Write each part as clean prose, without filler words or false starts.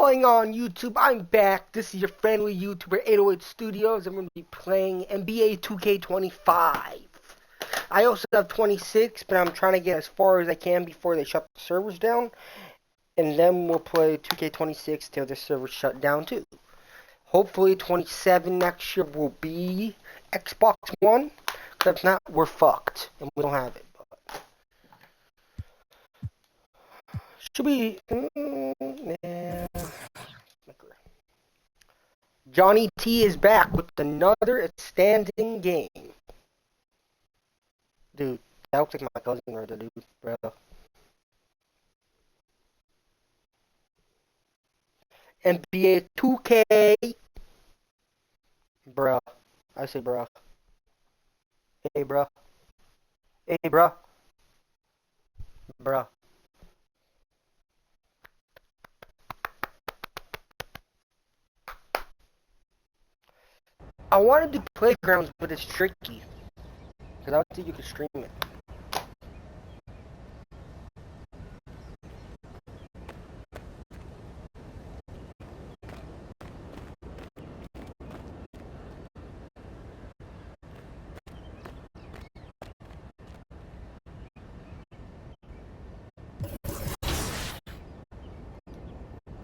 going on, YouTube? I'm back. This is your friendly YouTuber 808 Studios. I'm going to be playing NBA2k25. I also have 26, but I'm trying to get as far as I can before they shut the servers down. And then we'll play 2k26 till the servers shut down too. Hopefully 27 next year will be Xbox One. Because if not, we're fucked. And we don't have it. Should be... yeah. Johnny T is back with another standing game. Dude, that looks like my cousin right there, dude. Bro. NBA 2K. Bruh. I say bruh. Hey, bruh. Hey, bruh. Bruh. I wanted to do Playgrounds, but it's tricky. Because I don't think you can stream it.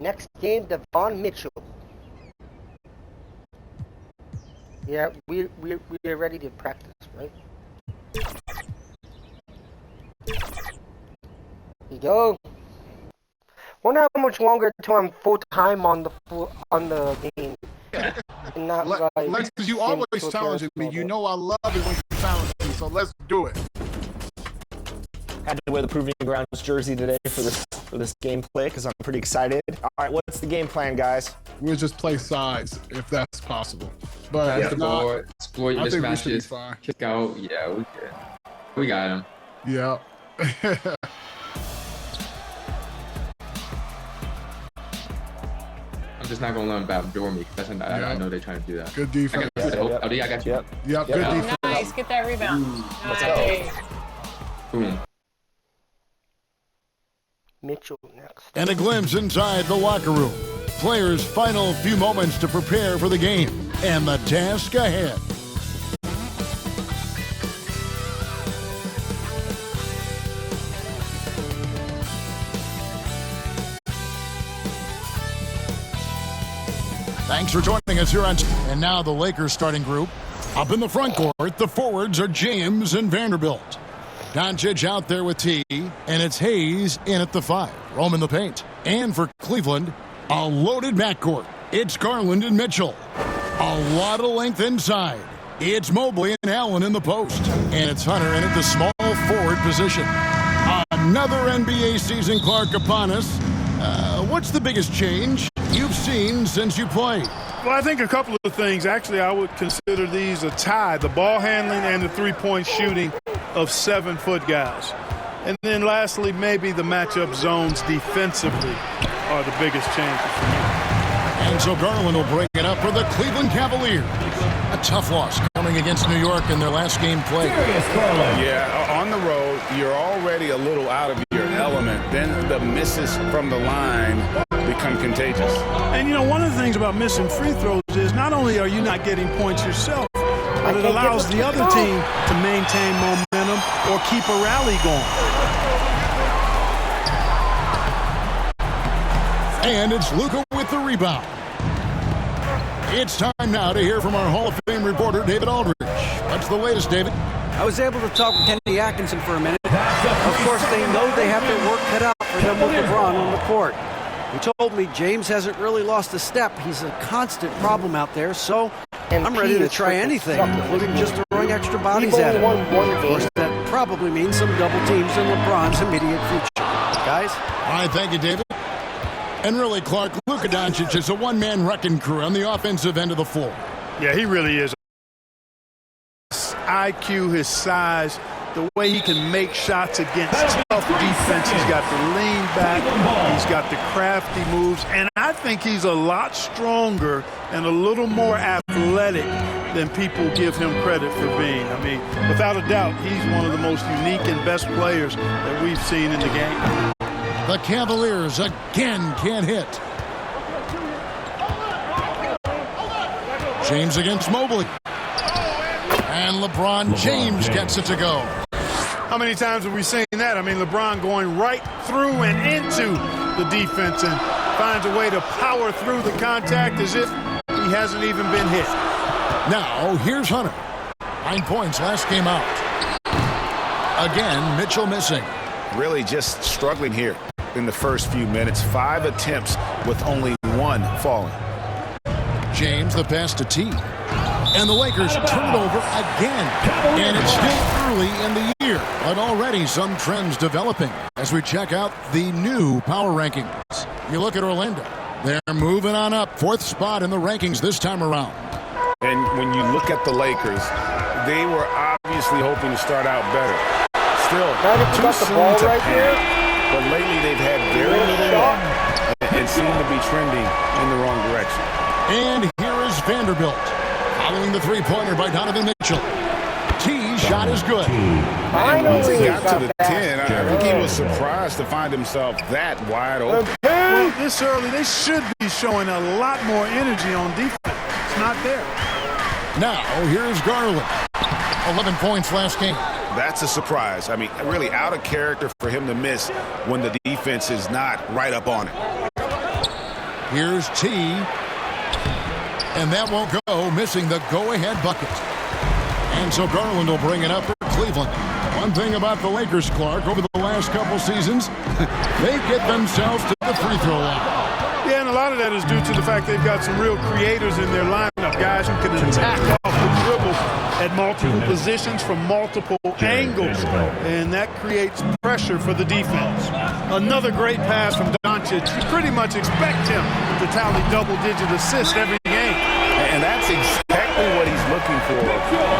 Next game, Devon Mitchell. Yeah, we're ready to practice, right? Here you go. Wonder how much longer until I'm full time on the game. And not Lex, because you always challenging me. You know I love it when you challenge me, so let's do it. Had to wear the Proving Grounds jersey today for this gameplay because I'm pretty excited. All right, what's the game plan, guys? We'll just play sides if that's possible. But Pass the not, ball, exploit I think we should be mismatches, fine. kick out. Yeah, we good. We got him. Yeah. I'm just not gonna let him backdoor me. That's not, I know they're trying to do that. Good defense. I got you. Yep. Good defense. Nice, get that rebound. Let's Nice. Boom. Mitchell next. And a glimpse inside the locker room. Players' final few moments to prepare for the game and the task ahead. Thanks for joining us here on... And now the Lakers starting group. Up in the front court, the forwards are James and Vanderbilt. Doncic out there with T, and it's Hayes in at the 5. Rome in the paint. And for Cleveland, a loaded backcourt. It's Garland and Mitchell. A lot of length inside. It's Mobley and Allen in the post. And it's Hunter in at the small forward position. Another NBA season, Clark, upon us. What's the biggest change you've seen since you played? Well, I think a couple of things. Actually, I would consider these a tie. The ball handling and the three-point shooting of 7-foot guys. And then lastly, maybe the matchup zones defensively are the biggest changes for me. And so Garland will break it up for the Cleveland Cavaliers. A tough loss coming against New York in their last game played. Yeah, on the road, you're already a little out of your element. Then the misses from the line become contagious. And, you know, one of the things about missing free throws is not only are you not getting points yourself, but it allows the other team to maintain momentum or keep a rally going. And it's Luka with the rebound. It's time now to hear from our Hall of Fame reporter, David Aldridge. What's the latest, David? I was able to talk with Kenny Atkinson for a minute. Of course, they know they have their work cut out for them with LeBron on the court. He told me James hasn't really lost a step. He's a constant problem out there, so I'm ready to try anything, including just throwing extra bodies at him. Of course, that probably means some double teams in LeBron's immediate future. Guys? All right, thank you, David. And really, Clark, Luka Doncic is a one-man wrecking crew on the offensive end of the floor. Yeah, he really is. His IQ, his size, the way he can make shots against tough defense. He's got the lean back. He's got the crafty moves. And I think he's a lot stronger and a little more athletic than people give him credit for being. I mean, without a doubt, he's one of the most unique and best players that we've seen in the game. The Cavaliers again can't hit. James against Mobley. And LeBron James gets it to go. How many times have we seen that? I mean, LeBron going right through and into the defense and finds a way to power through the contact as if he hasn't even been hit. Now, here's Hunter. 9 points last game out. Again, Mitchell missing. Really just struggling here in the first few minutes. 5 attempts with only 1 falling. James, the pass to T. And the Lakers turn it over again. And it's still early in the year, but already some trends developing as we check out the new power rankings. You look at Orlando. They're moving on up. 4th spot in the rankings this time around. And when you look at the Lakers, they were obviously hoping to start out better. Still, too soon to panic. But lately they've had very little luck and seem to be trending in the wrong direction. And here is Vanderbilt. Following the three-pointer by Donovan Mitchell. T shot is good. Once he got to the 10, I think he was surprised to find himself that wide open. Well, this early, they should be showing a lot more energy on defense. It's not there. Now, here's Garland. 11 points last game. That's a surprise. I mean, really out of character for him to miss when the defense is not right up on it. Here's T. And that won't go, missing the go-ahead bucket. And so Garland will bring it up for Cleveland. One thing about the Lakers, Clark, over the last couple seasons, they get themselves to the free throw line. Yeah, and a lot of that is due to the fact they've got some real creators in their lineup, guys who can attack off the dribble at multiple positions from multiple angles, and that creates pressure for the defense. Another great pass from Doncic. You pretty much expect him to tally double-digit assists every game. And that's exactly what he's looking for,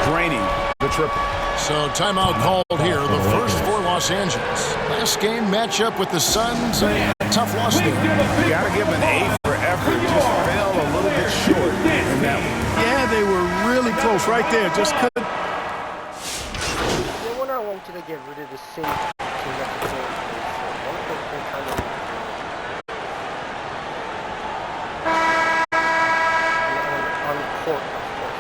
draining the triple. So timeout called here, the first for Los Angeles. Last game matchup with the Suns, a tough loss there. You got to give an A for effort. Just fell a little bit short in that one. Yeah, they were really close right there. Just couldn't. They went on to get rid of the same team at the same place. On the court, of course.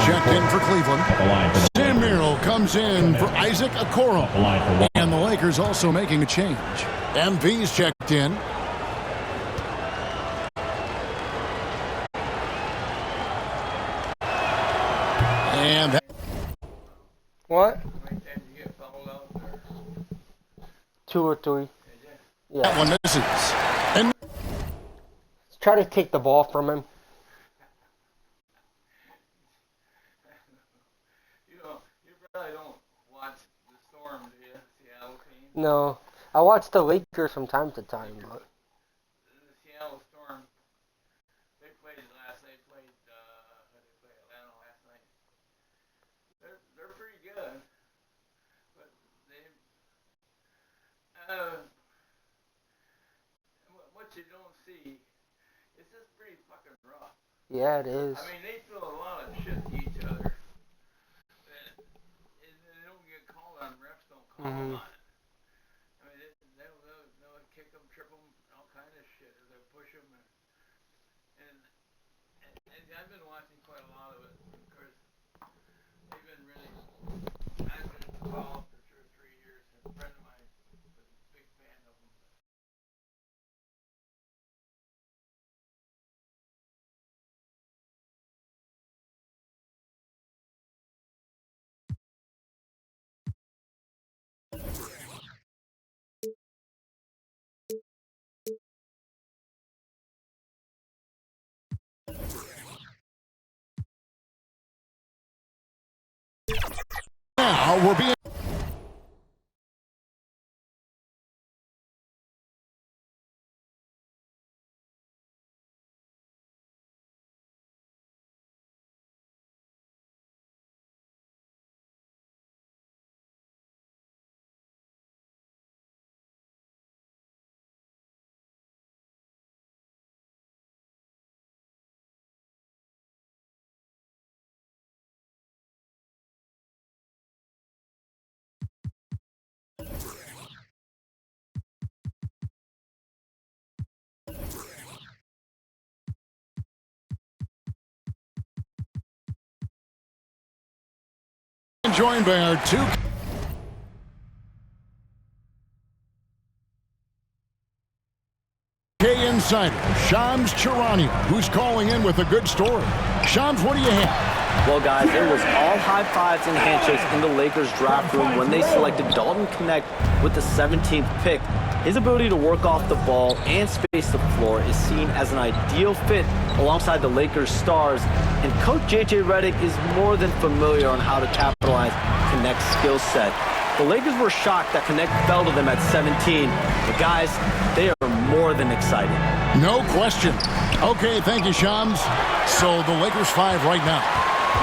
Checked in for Cleveland. Sam Merrill comes in for Isaac Okoro. And the Lakers also making a change. MV's checked in. And that. What? 2 or 3. Yeah. That one misses. And Try to take the ball from him. No, I watch the Lakers from time to time, but The Seattle Storm, they played Atlanta last night. They're pretty good, but what you don't see, it's just pretty fucking rough. yeah, it is. I mean, they throw a lot of shit to each other, and they don't get called on. Refs don't call them on it. They'll kick them, trip them, all kind of shit, or they'll push them. And I've been watching quite a lot of it because they've been really. I've been involved for 2 or 3 years, and a friend of mine was a big fan of them. now we're being Joined by our 2K insider, Shams Charania, who's calling in with a good story. Shams, what do you have? Well, guys, it was all high fives and handshakes in the Lakers draft room when they selected Dalton Connect with the 17th pick. His ability to work off the ball and space the floor is seen as an ideal fit alongside the Lakers stars, and Coach J.J. Redick is more than familiar on how to capitalize Connect's skill set. The Lakers were shocked that Connect fell to them at 17, but guys, they are more than excited. No question. Okay, thank you, Shams. So the Lakers 5 right now.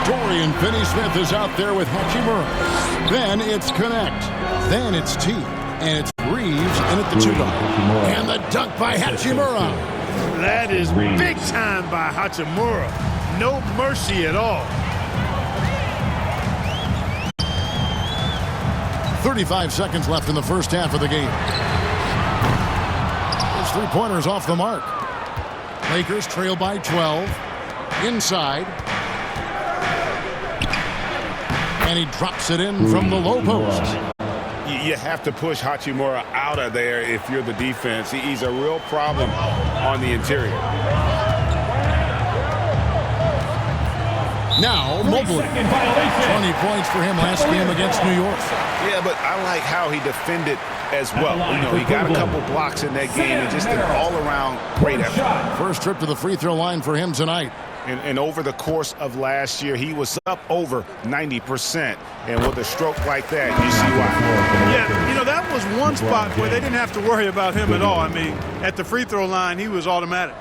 Dorian Finney-Smith is out there with Hachimura. Then it's Connect. Then it's T. And it's Reeves in at the 2 guard. And the dunk by Hachimura. That is big time by Hachimura. No mercy at all. 35 seconds left in the first half of the game. His three-pointer's off the mark. Lakers trail by 12. Inside. And he drops it in from the low post. You have to push Hachimura out of there if you're the defense. He's a real problem on the interior. Now, Mobley. 20 points for him last game against New York. Yeah, but I like how he defended as well. You know, he got a couple blocks in that game and just an all-around great effort. First trip to the free throw line for him tonight. And over the course of last year, he was up over 90%. And with a stroke like that, you see why. Yeah, you know, that was one spot where they didn't have to worry about him at all. I mean, at the free throw line, he was automatic.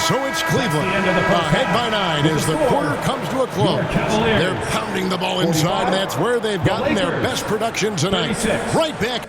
So it's Cleveland, ahead by 9 as the quarter comes to a close. They're pounding the ball inside, and that's where they've gotten their best production tonight. Right back.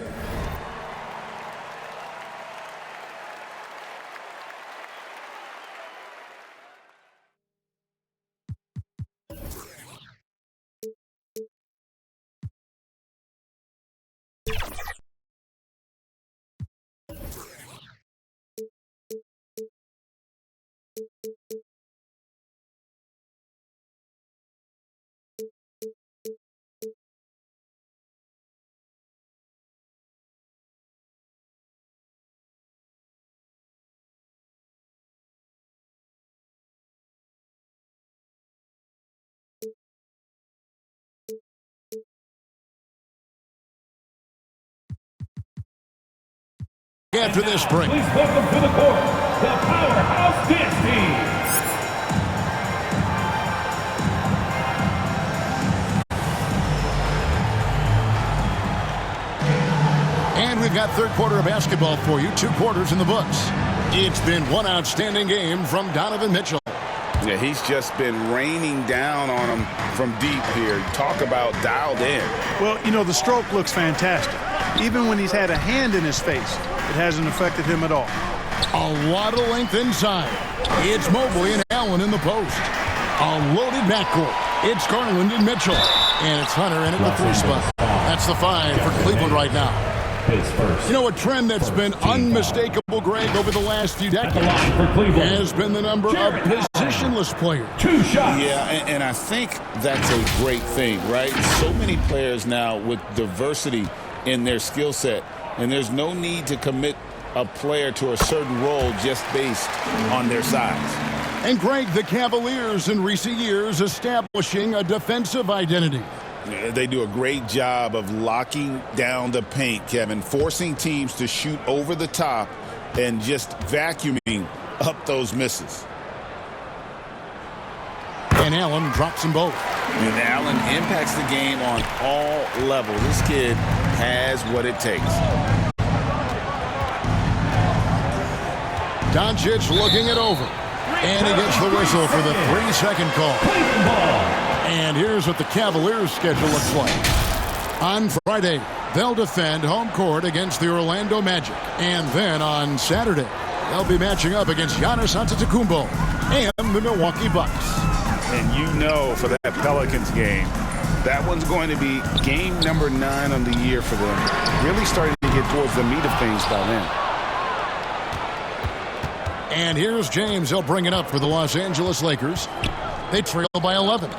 After this break. Please welcome to the court, the Powerhouse Dance Team. And we've got third quarter of basketball for you. 2 quarters in the books. It's been one outstanding game from Donovan Mitchell. Yeah, he's just been raining down on him from deep here. Talk about dialed in. Well, you know, the stroke looks fantastic. Even when he's had a hand in his face, it hasn't affected him at all. A lot of length inside. It's Mobley and Allen in the post. A loaded backcourt. It's Garland and Mitchell. And it's Hunter in at the 3 spot. That's the 5 for Cleveland right now. You know, a trend that's been unmistakable, Greg, over the last few decades has been the number of positionless players. 2 shots. Yeah, and I think that's a great thing, right? So many players now with diversity in their skill set, and there's no need to commit a player to a certain role just based on their size. And Greg, the Cavaliers in recent years establishing a defensive identity. They do a great job of locking down the paint, Kevin, forcing teams to shoot over the top and just vacuuming up those misses. And Allen drops them both. And Allen impacts the game on all levels. This kid has what it takes. Doncic looking it over. And he gets the whistle for the 3-second call. And here's what the Cavaliers' schedule looks like. On Friday, they'll defend home court against the Orlando Magic. And then on Saturday, they'll be matching up against Giannis Antetokounmpo and the Milwaukee Bucks. And you know for that Pelicans game, That one's going to be game number 9 on the year for them. Really starting to get towards the meat of things by then. And here's James. He'll bring it up for the Los Angeles Lakers. They trail by 11.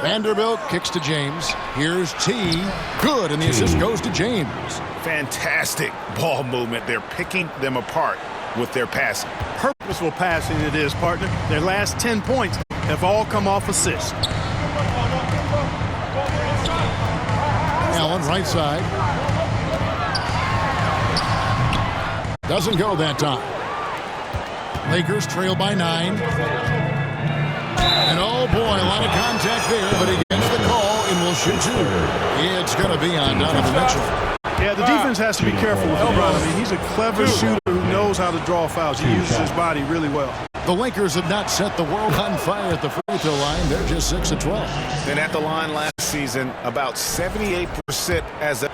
Vanderbilt kicks to James. Here's T. Good, and the assist goes to James. Fantastic ball movement. They're picking them apart with their passing. Purposeful passing it is, partner. Their last 10 points have all come off assists. Allen, right side. Doesn't go that time. Lakers trail by 9. And oh boy, a lot of contact there, but he gets the call and will shoot 2. It's going to be on Donovan Mitchell. Yeah, the defense has to be careful with LeBron. I mean, he's a clever shooter who knows how to draw fouls. He uses his body really well. The Lakers have not set the world on fire at the free throw line. They're just 6 of 12. And at the line last season, about 78% as a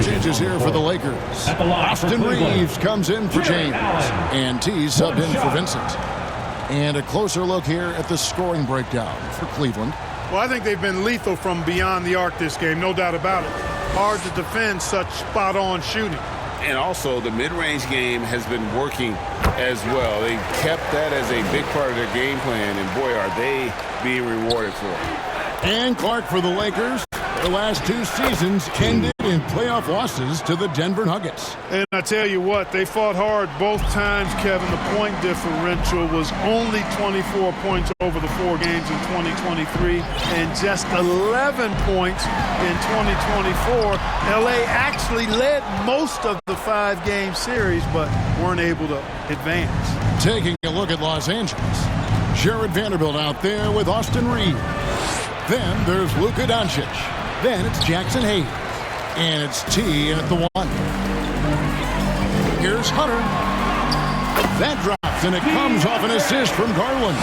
Changes here for the Lakers. Austin Reeves comes in for James. And T subbed in for Vincent. And a closer look here at the scoring breakdown for Cleveland. Well, I think they've been lethal from beyond the arc this game, no doubt about it. Hard to defend such spot-on shooting. And also, the mid-range game has been working as well. They kept that as a big part of their game plan, and boy, are they being rewarded for it. And Clark for the Lakers. The last 2 seasons ended in playoff losses to the Denver Nuggets. And I tell you what, they fought hard both times, Kevin. The point differential was only 24 points over the 4 games in 2023 and just 11 points in 2024. LA actually led most of the 5-game series, but weren't able to advance. Taking a look at Los Angeles. Jared Vanderbilt out there with Austin Reeves. Then there's Luka Doncic. Then it's Jackson Hayes. And it's T in at the 1. Here's Hunter. That drops, and it comes off an assist from Garland.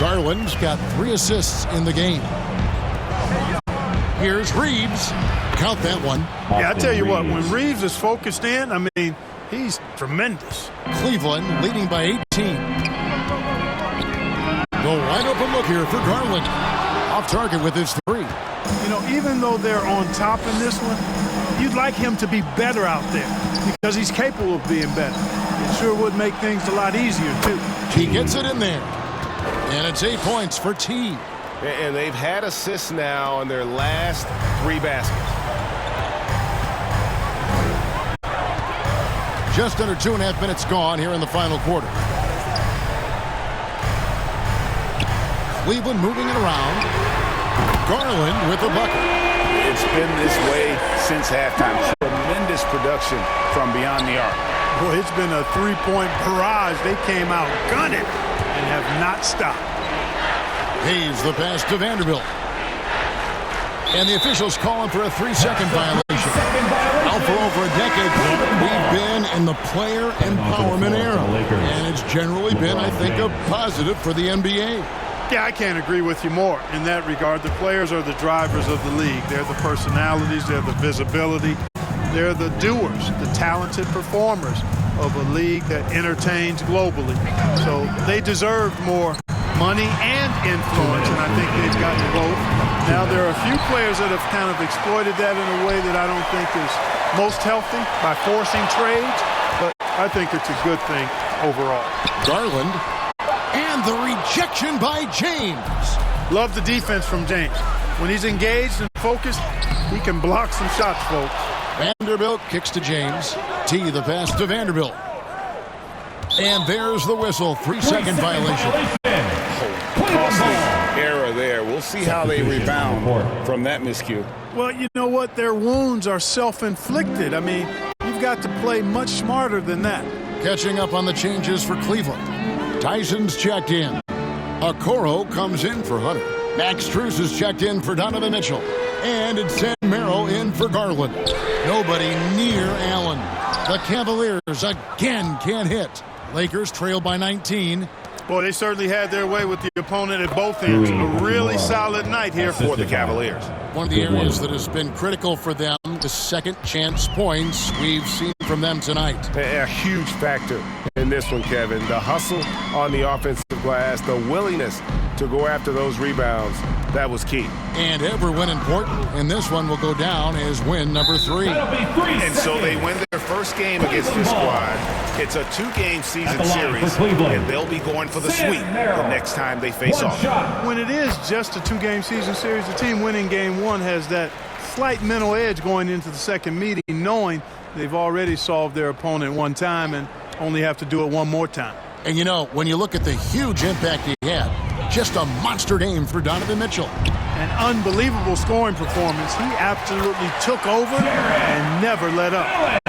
Garland's got 3 assists in the game. Here's Reeves. Count that one. Yeah, I tell you what, when Reeves is focused in, I mean, he's tremendous. Cleveland leading by 18. The wide open look here for Garland. Off target with his 3. You know, even though they're on top in this one, you'd like him to be better out there because he's capable of being better. It sure would make things a lot easier, too. He gets it in there. And it's 8 points for T. And they've had assists now on their last 3 baskets. Just under 2.5 minutes gone here in the final quarter. Cleveland moving it around. Garland with the bucket. It's been this way since halftime. Tremendous production from beyond the arc. Boy, it's been a 3-point barrage. They came out gunning and have not stopped. Hayes the pass to Vanderbilt. And the officials calling for a 3-second violation. Now for over a decade, we've been in the player empowerment era. And it's generally been, I think, a positive for the NBA. Yeah, I can't agree with you more in that regard. The players are the drivers of the league. They're the personalities. They're the visibility. They're the doers, the talented performers of a league that entertains globally. So they deserve more money and influence, and I think they've gotten both. Now, there are a few players that have kind of exploited that in a way that I don't think is most healthy by forcing trades, but I think it's a good thing overall. Garland. And the rejection by James. Love the defense from James. When he's engaged and focused, he can block some shots, folks. Vanderbilt kicks to James. T the pass to Vanderbilt. And there's the whistle. 3-second violation. Costly error there. We'll see how they rebound from that miscue. Well, you know what? Their wounds are self-inflicted. I mean, you've got to play much smarter than that. Catching up on the changes for Cleveland. Tyson's checked in. Okoro comes in for Hunter. Max Strus is checked in for Donovan Mitchell. And it's Sam Merrill in for Garland. Nobody near Allen. The Cavaliers again can't hit. Lakers trail by 19. Boy, they certainly had their way with the opponent at both ends. A really solid night here for the Cavaliers. One of the areas that has been critical for them, the second chance points we've seen from them tonight. A huge factor in this one, Kevin. The hustle on the offensive glass, the willingness to go after those rebounds, that was key. And every win important, and this one will go down as win number 3. And so they win their first game against this squad. It's a 2-game season series, and they'll be going for the sweep the next time they face off. When it is just a 2-game season series, the team winning game 1 has that slight mental edge going into the second meeting, knowing they've already solved their opponent one time and only have to do it one more time. And you know, when you look at the huge impact he had, just a monster game for Donovan Mitchell. An unbelievable scoring performance. He absolutely took over and never let up.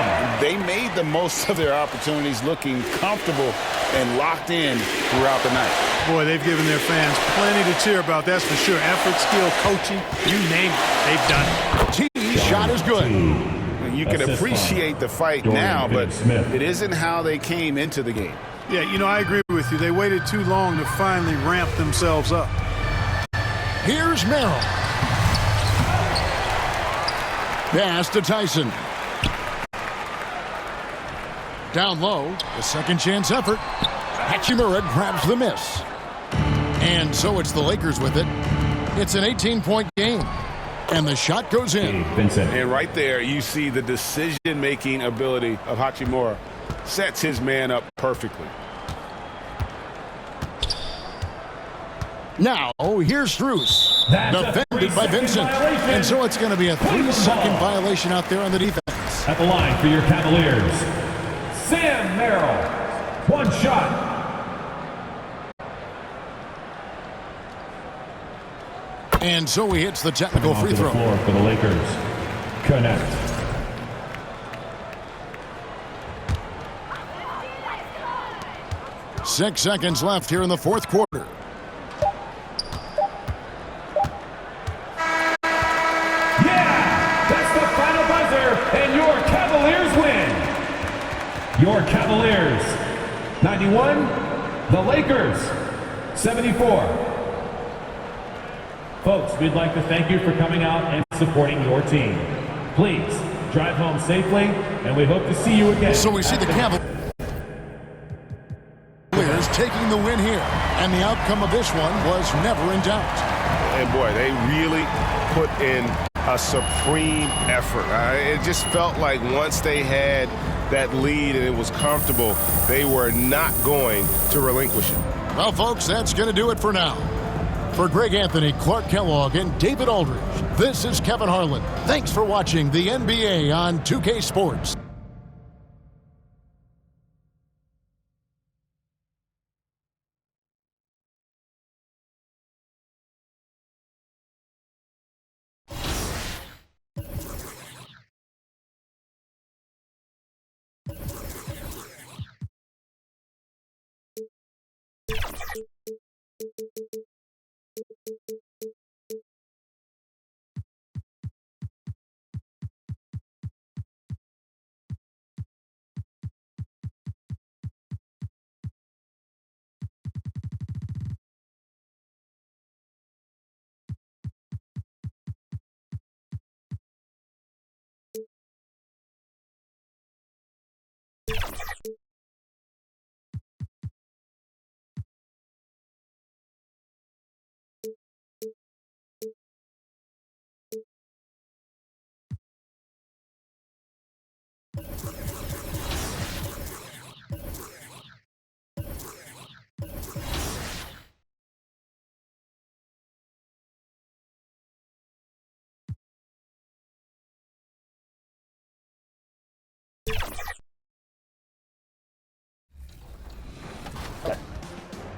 They made the most of their opportunities, looking comfortable and locked in throughout the night. Boy, they've given their fans plenty to cheer about, that's for sure. Effort, skill, coaching, you name it, they've done it. T shot is good. You can appreciate the fight now, but it isn't how they came into the game. Yeah, you know, I agree with you. They waited too long to finally ramp themselves up. Here's Merrill. Pass to Tyson. Down low, the second chance effort. Hachimura grabs the miss. And so it's the Lakers with it. It's an 18-point game. And the shot goes in. And right there, you see the decision-making ability of Hachimura. Sets his man up perfectly. Now, here's Strus. Defended by Vincent. And so it's going to be a 3-second violation out there on the defense. At the line for your Cavaliers, Sam Merrill. One shot. And so he hits the technical free throw. Floor for the Lakers. Connect. Six seconds left here in the fourth quarter. Yeah! That's the final buzzer, and your Cavaliers win. Your Cavaliers, 91. The Lakers, 74. Folks, we'd like to thank you for coming out and supporting your team. Please, drive home safely, and we hope to see you again. So we see the Cavaliers taking the win here, and the outcome of this one was never in doubt. And boy, they really put in a supreme effort. It just felt like once they had that lead and it was comfortable, they were not going to relinquish it. Well, folks, that's going to do it for now. For Greg Anthony, Clark Kellogg, and David Aldridge, this is Kevin Harlan. Thanks for watching the NBA on 2K Sports.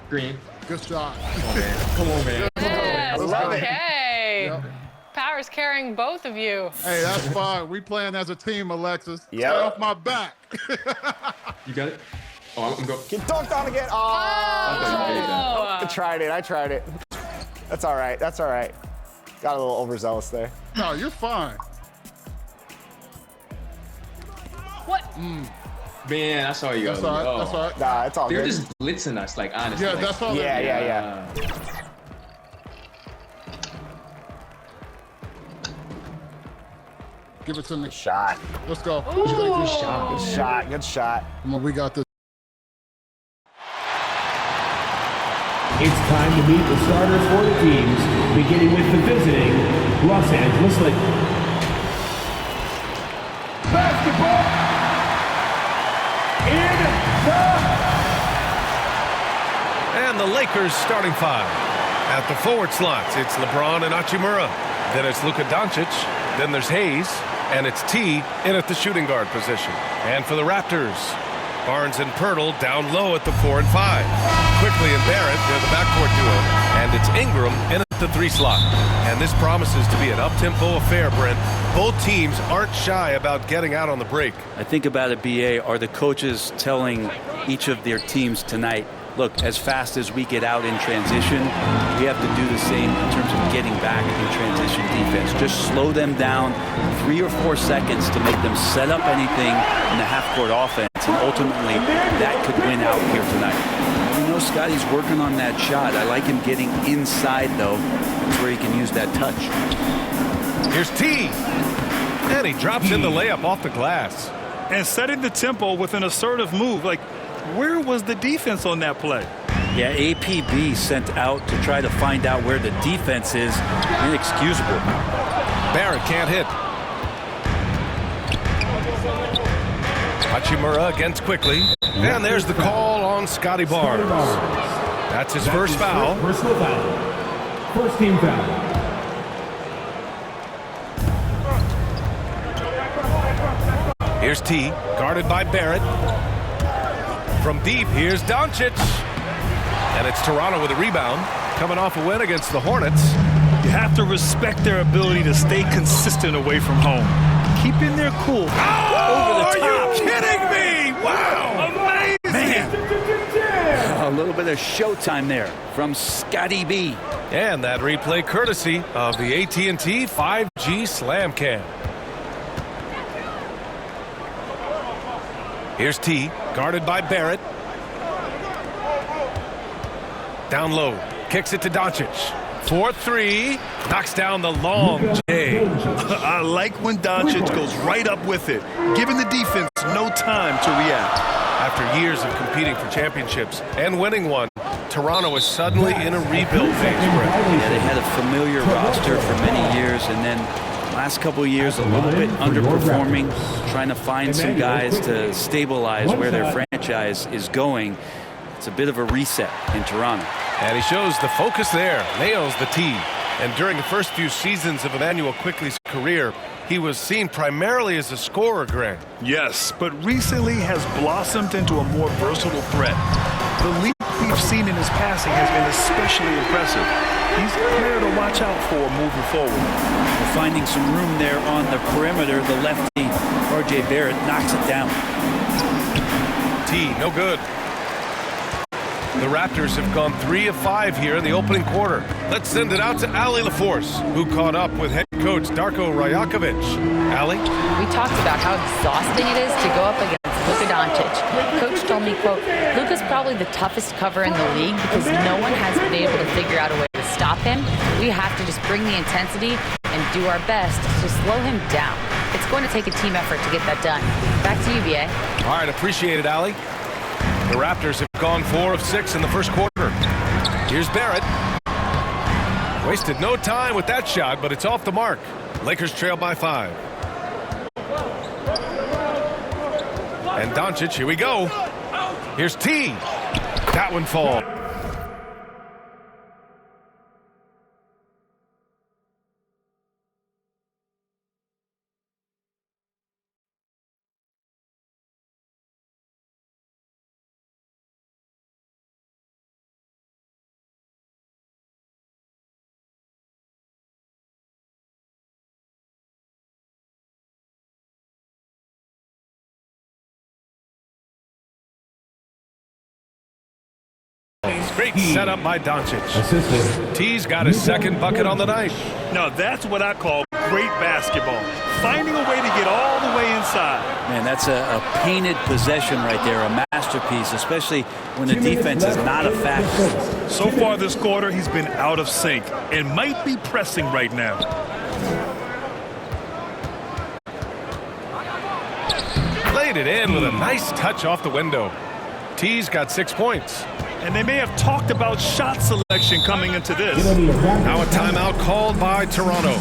Green. Good shot. Come on, man. Yes, okay. Yep. Power's carrying both of you. Hey, that's fine. We playing as a team, Alexis. Yep. Stay off my back. You got it? Oh, I'm going. Get dunked on again. Oh! Oh. I tried it. That's all right. That's all right. Got a little overzealous there. No, you're fine. What? Man, I saw you. That's all right. That's all right. Nah, it's all They're good. just blitzing us, like, honestly. Yeah, like, that's all. Yeah. Give it to me. Shot. Let's go. Good shot. Good shot. Come on, we got this. It's time to meet the starters for the teams, beginning with the visiting Los Angeles Lakers. Basketball in And the Lakers starting five. At the forward slots, it's LeBron and Hachimura. Then it's Luka Doncic. Then there's Hayes. And it's T in at the shooting guard position. And for the Raptors, Barnes and Pirtle down low at the 4 and 5. Quickly and Barrett, they're the backcourt duo. And it's Ingram in at the 3 slot. And this promises to be an up-tempo affair, Brent. Both teams aren't shy about getting out on the break. I think about it, BA, are the coaches telling each of their teams tonight, look, as fast as we get out in transition, we have to do the same in terms of getting back in transition defense. Just slow them down 3 or 4 seconds to make them set up anything in the half-court offense, and ultimately that could win out here tonight. You know, Scotty's working on that shot. I like him getting inside, though. That's where he can use that touch. Here's T. And he drops in the layup off the glass. And setting the tempo with an assertive move. Like, where was the defense on that play? Yeah, APB sent out to try to find out where the defense is. Inexcusable. Barrett can't hit. Hachimura against quickly. And there's the call on Scotty Barnes. That's his first foul. Personal foul. First team foul. Here's T, guarded by Barrett. From deep, here's Doncic. And it's Toronto with a rebound, coming off a win against the Hornets. You have to respect their ability to stay consistent away from home. Keeping their cool. Oh, are you kidding me? Wow, amazing. Man. A little bit of showtime there from Scotty B. And that replay courtesy of the AT&T 5G Slam Cam. Here's T, guarded by Barrett. Down low, kicks it to Doncic. 4-3, knocks down the long J. I like when Doncic goes right up with it, giving the defense no time to react. After years of competing for championships and winning one, Toronto is suddenly in a rebuild phase. Yeah, they had a familiar roster for many years, and then last couple of years a little bit underperforming, trying to find some guys to stabilize where their franchise is going. It's a bit of a reset in Toronto. And he shows the focus there, nails the tee. And during the first few seasons of Emmanuel Quickley's career, he was seen primarily as a scorer, Greg. Yes, but recently has blossomed into a more versatile threat. The leap we've seen in his passing has been especially impressive. He's a player to watch out for moving forward. We're finding some room there on the perimeter. The lefty, R.J. Barrett, knocks it down. T, no good. The Raptors have gone 3 of 5 here in the opening quarter. Let's send it out to Allie LaForce, who caught up with head coach Darko Rajakovic. Allie? We talked about how exhausting it is to go up against Luka Doncic. Coach told me, quote, Luka's probably the toughest cover in the league because no one has been able to figure out a way to stop him. We have to just bring the intensity and do our best to slow him down. It's going to take a team effort to get that done. Back to you, BA. All right, appreciate it, Allie. The Raptors have gone 4 of 6 in the first quarter. Here's Barrett. Wasted no time with that shot, but it's off the mark. Lakers trail by 5. And Doncic, here we go. Here's T. That one falls. Great setup by Doncic. T's got his second bucket on the night. Now that's what I call great basketball. Finding a way to get all the way inside. Man, that's a painted possession right there, a masterpiece, especially when the defense is not a factor. So far this quarter, he's been out of sync and might be pressing right now. Laid it in with a nice touch off the window. T's got 6 points. And they may have talked about shot selection coming into this. Now a timeout called by Toronto.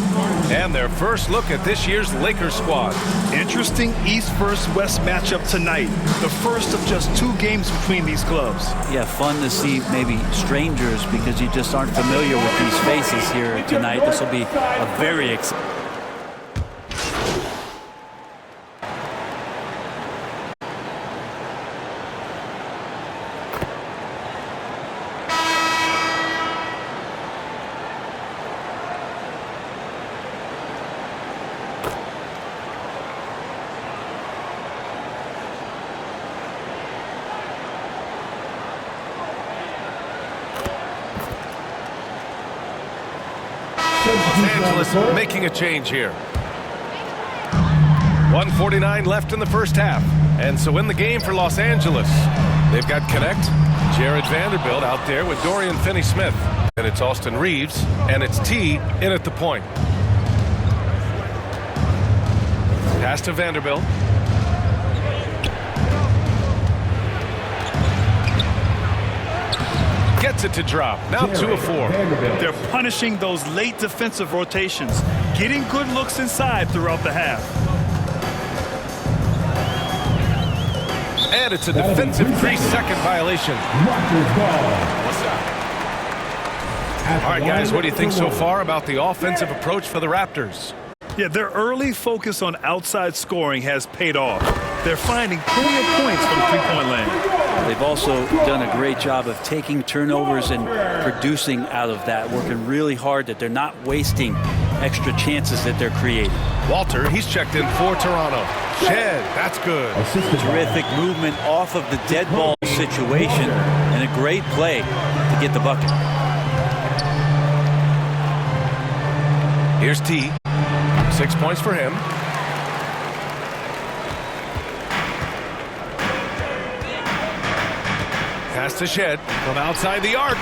And their first look at this year's Lakers squad. Interesting East versus West matchup tonight. The first of just 2 games between these clubs. Yeah, fun to see maybe strangers because you just aren't familiar with these faces here tonight. This will be a very exciting. Los Angeles making a change here. 1:49 left in the first half. And so in the game for Los Angeles, they've got Connect, Jared Vanderbilt out there with Dorian Finney-Smith. And it's Austin Reeves, and it's T in at the point. Pass to Vanderbilt. Gets it to drop. Now 2 of 4. They're punishing those late defensive rotations, getting good looks inside throughout the half. And it's a defensive 3-second violation. All right, guys, what do you think so far about the offensive approach for the Raptors? Yeah, their early focus on outside scoring has paid off. They're finding plenty of points from three-point land. They've also done a great job of taking turnovers and producing out of that, working really hard that they're not wasting extra chances that they're creating. Walter, he's checked in for Toronto. Shed, that's good. Terrific movement off of the dead ball situation and a great play to get the bucket. Here's T. 6 points for him. Pass to Shed from outside the arc.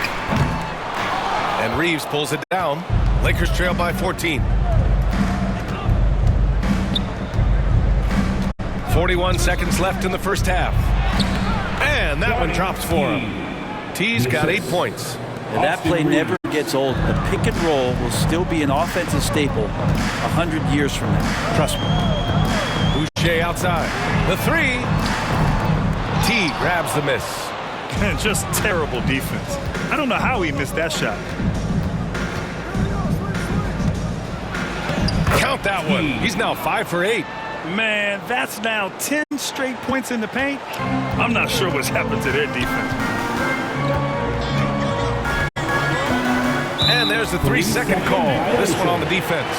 And Reeves pulls it down. Lakers trail by 14. 41 seconds left in the first half. And that one drops for him. T's got 8 points. And that play never gets old. The pick and roll will still be an offensive staple 100 years from now. Trust me. Boucher outside. The 3. T grabs the miss. Just terrible defense. I don't know how he missed that shot. Count that one. He's now 5 for 8. Man, that's now 10 straight points in the paint. I'm not sure what's happened to their defense. And there's a 3-second call. This one on the defense.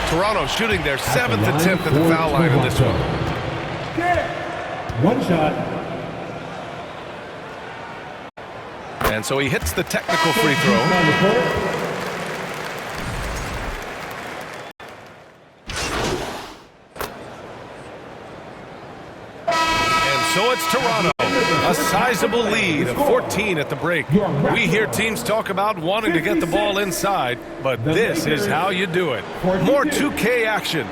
Toronto shooting their 7th attempt at the foul line in this one. One shot. And so he hits the technical free throw. So it's Toronto, a sizable lead of 14 at the break. We hear teams talk about wanting to get the ball inside, but this is how you do it. More 2K action.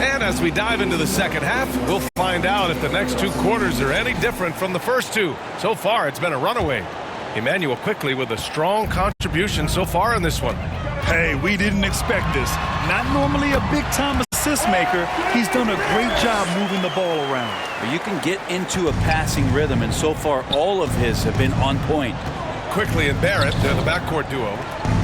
And as we dive into the second half, we'll find out if the next 2 quarters are any different from the first 2. So far, it's been a runaway. Emmanuel quickly with a strong contribution so far in this one. Hey, we didn't expect this. Not normally a big-time assist maker. He's done a great job moving the ball around. You can get into a passing rhythm, and so far all of his have been on point. Quickly and Barrett, they're the backcourt duo.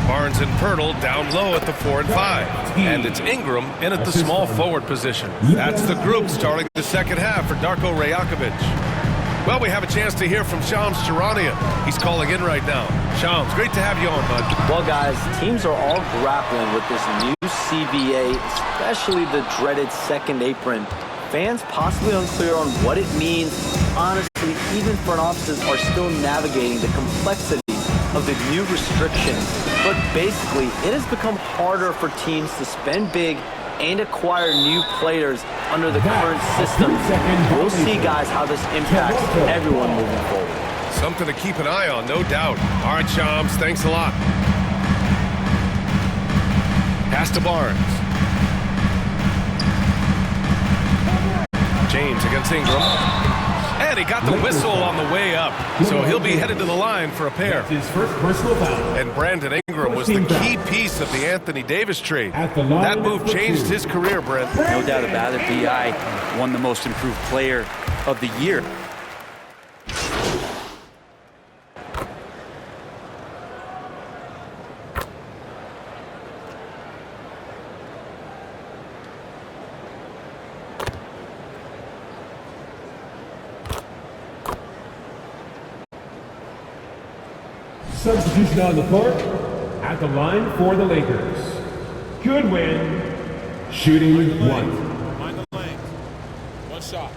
Barnes and Pirtle down low at the 4 and 5. And it's Ingram in at the small forward position. That's the group starting the second half for Darko Rajakovic. Well, we have a chance to hear from Shams Charania. He's calling in right now. Shams, great to have you on, bud. Well, guys, teams are all grappling with this new CBA, especially the dreaded second apron. Fans possibly unclear on what it means. Honestly, even front offices are still navigating the complexities of the new restrictions. But basically, it has become harder for teams to spend big and acquire new players under the current system. We'll see, guys, how this impacts everyone moving forward. Something to keep an eye on, no doubt. All right, Shams, thanks a lot. Pass to Barnes. James against Ingram. And he got the whistle on the way up. So he'll be headed to the line for a pair. His first personal foul. And Brandon Ingram was the key piece of the Anthony Davis trade. That move changed his career, Brent. No doubt about it. B.I. won the most improved player of the year. Substitution on the court. At the line for the Lakers. Goodwin. Shooting one. Mind the lane. One shot.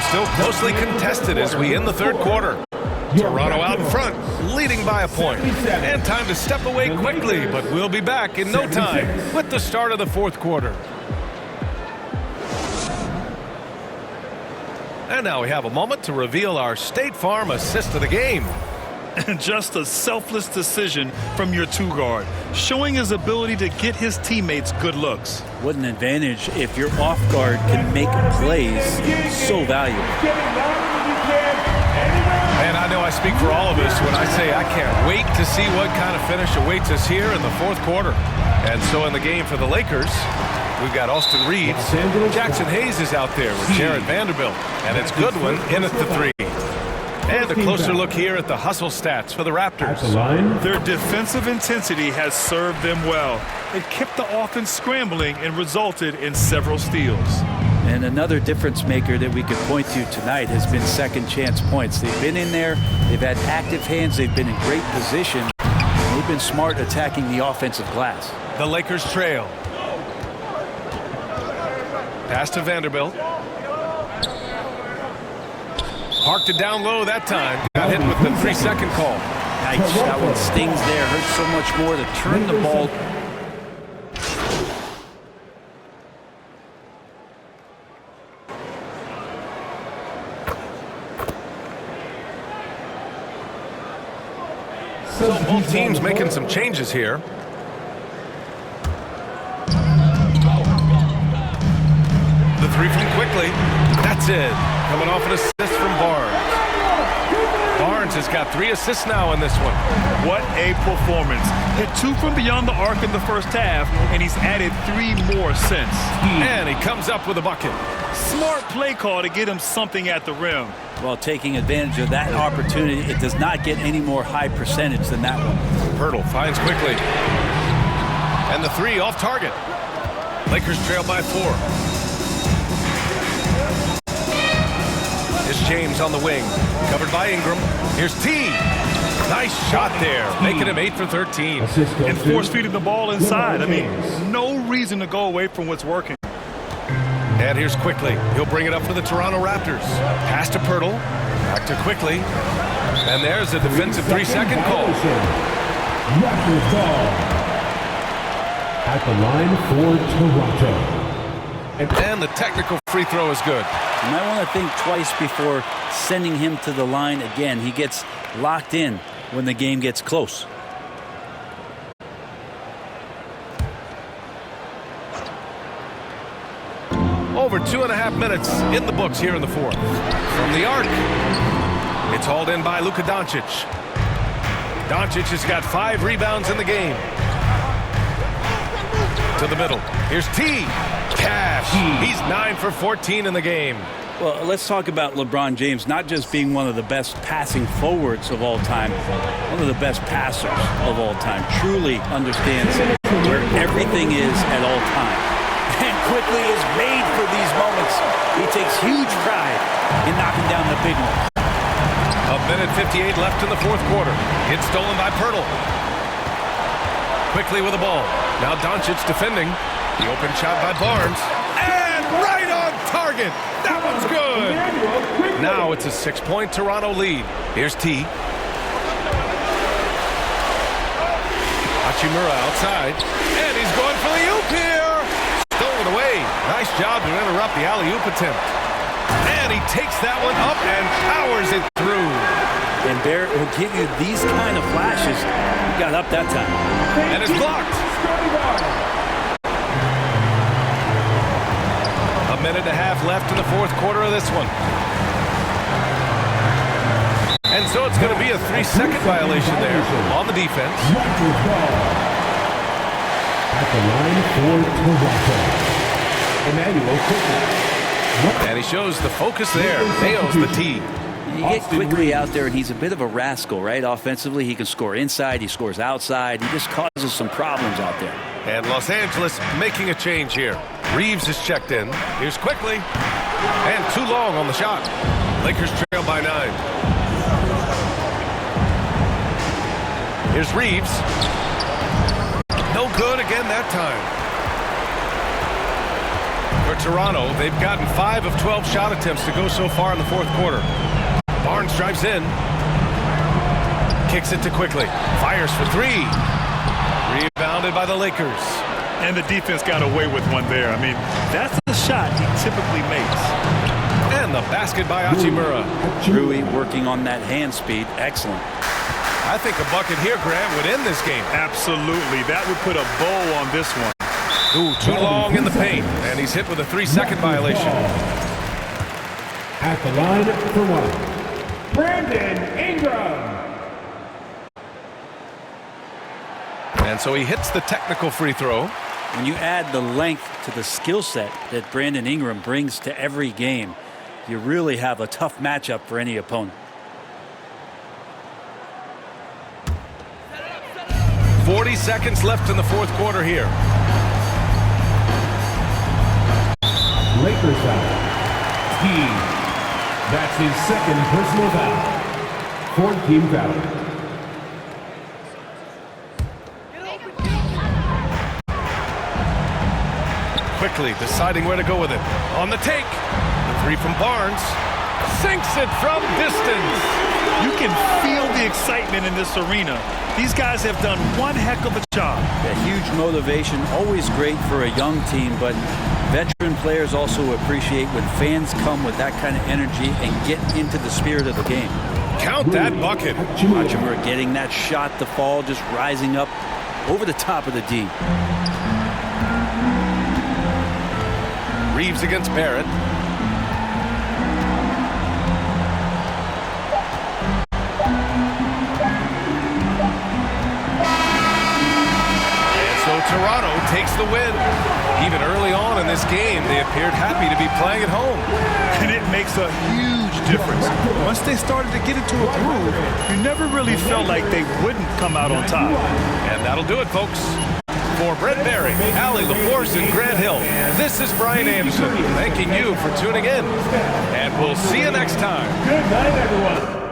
Still closely contested as we end the third quarter. Toronto out in front, leading by a point. And time to step away quickly, but we'll be back in no time with the start of the fourth quarter. And now we have a moment to reveal our State Farm assist of the game. Just a selfless decision from your two-guard, showing his ability to get his teammates good looks. What an advantage if your off-guard can make plays so valuable. And I know I speak for all of us when I say I can't wait to see what kind of finish awaits us here in the fourth quarter. And so in the game for the Lakers, we've got Austin Reeves. Jackson Hayes is out there with Jared Vanderbilt. And it's Goodwin in at the 3. And a closer look here at the hustle stats for the Raptors. Their defensive intensity has served them well. It kept the offense scrambling and resulted in several steals. And another difference maker that we could point to tonight has been second chance points. They've been in there, they've had active hands, they've been in great position. They've been smart attacking the offensive glass. The Lakers trail. Pass to Vanderbilt. Parked it down low that time. Got hit with the 3-second call. Nice. That one stings there. Hurts so much more to turn the ball. So both teams making some changes here. The 3 from quickly. That's it. Coming off an assist from Barnes. Barnes has got 3 assists now in this one. What a performance. Hit 2 from beyond the arc in the first half, and he's added 3 more since. And he comes up with a bucket. Smart play call to get him something at the rim. Well, taking advantage of that opportunity, it does not get any more high percentage than that one. Pirtle finds quickly. And the 3 off target. Lakers trail by 4. Here's James on the wing, covered by Ingram. Here's T. Nice shot there, making him 8 for 13. And force feeding the ball inside. I mean, no reason to go away from what's working. And here's Quickly. He'll bring it up for the Toronto Raptors. Pass to Pirtle, back to Quickly. And there's a defensive 3-second call. Raptors ball at the line for Toronto. And the technical free throw is good. You might want to think twice before sending him to the line again. He gets locked in when the game gets close. Over 2.5 minutes in the books here in the fourth. From the arc. It's hauled in by Luka Doncic. Doncic has got 5 rebounds in the game. To the middle. Here's T. Cash. He's 9 for 14 in the game. Well, let's talk about LeBron James not just being one of the best passing forwards of all time, one of the best passers of all time. Truly understands where everything is at all time. And quickly is made for these moments. He takes huge pride in knocking down the big one. A minute 58 left in the fourth quarter. It's stolen by Pirtle. Quickly with the ball. Now Doncic defending. The open shot by Barnes. And right on target. That one's good. Now it's a 6-point Toronto lead. Here's T. Hachimura outside. And he's going for the oop here. Stolen away. Nice job to interrupt the alley-oop attempt. And he takes that one up and powers it through. And Barrett will give you these kind of flashes. He got up that time. And it's blocked. A minute and a half left in the fourth quarter of this one. And so it's going to be a 3-second violation there on the defense. At the line for Toronto, and he shows the focus there. Nails the tee. You get quickly out there, and he's a bit of a rascal, right? Offensively, he can score inside, he scores outside. He just causes some problems out there. And Los Angeles making a change here. Reeves is checked in. Here's quickly. And too long on the shot. Lakers trail by 9. Here's Reeves. No good again that time. For Toronto, they've gotten 5 of 12 shot attempts to go so far in the fourth quarter. Barnes drives in. Kicks it to quickly. Fires for 3. Rebounded by the Lakers. And the defense got away with one there. I mean, that's the shot he typically makes. And the basket by Hachimura. Rui working on that hand speed. Excellent. I think a bucket here, Grant, would end this game. Absolutely. That would put a bow on this one. Ooh, too long in the paint. And he's hit with a 3-second violation. At the line for 1. Brandon Ingram. And so he hits the technical free throw. When you add the length to the skill set that Brandon Ingram brings to every game, you really have a tough matchup for any opponent. 40 seconds left in the fourth quarter here. Lakers foul. T. That's his second personal foul. 4th team foul. Quickly deciding where to go with it. On the take. The 3 from Barnes. Sinks it from distance. You can feel the excitement in this arena. These guys have done one heck of a job. A huge motivation, always great for a young team, but veteran players also appreciate when fans come with that kind of energy and get into the spirit of the game. Count that bucket. Hachimura getting that shot to fall, just rising up over the top of the D. Reeves against Barrett. Toronto takes the win. Even early on in this game, they appeared happy to be playing at home. And it makes a huge difference. Once they started to get into a groove, you never really felt like they wouldn't come out on top. And that'll do it, folks. For Brent Barry, Allie LaForce, and Grant Hill, this is Brian Anderson thanking you for tuning in. And we'll see you next time. Good night, everyone.